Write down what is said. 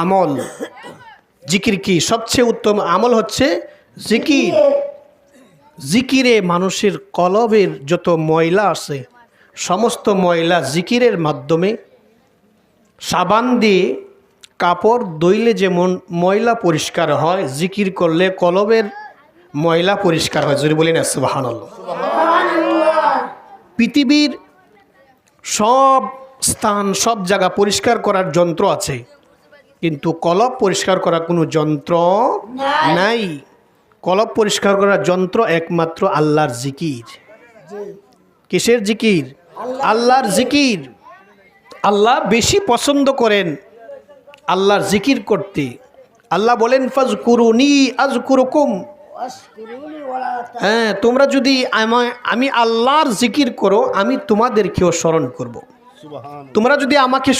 আমল। জিকির কি? সবচেয়ে উত্তম আমল হচ্ছে জিকির। জিকিরে মানুষের কলবের যত ময়লা আছে সমস্ত ময়লা জিকিরের মাধ্যমে, সাবান দিয়ে কাপড় ধুইলে যেমন ময়লা পরিষ্কার হয়, জিকির করলে কলবের ময়লা পরিষ্কার হয়। যদি বলি না সুবহানাল্লাহ। পৃথিবীর সব স্থান, সব জায়গা পরিষ্কার করার যন্ত্র আছে, কিন্তু কলব পরিষ্কার করার কোনো যন্ত্র নাই। কলব পরিষ্কার করার যন্ত্র একমাত্র আল্লাহর জিকির। কিসের জিকির? আল্লাহর জিকির। আল্লাহ বেশি পছন্দ করেন আল্লাহর জিকির করতে। আল্লাহ বলেন ফাজকুরুনি আযকুরুকুম। হ্যাঁ, তোমরা যদি আমি আল্লাহর জিকির করো, আমি তোমাদেরকেও স্মরণ করব। তোমরা যদি আমাকে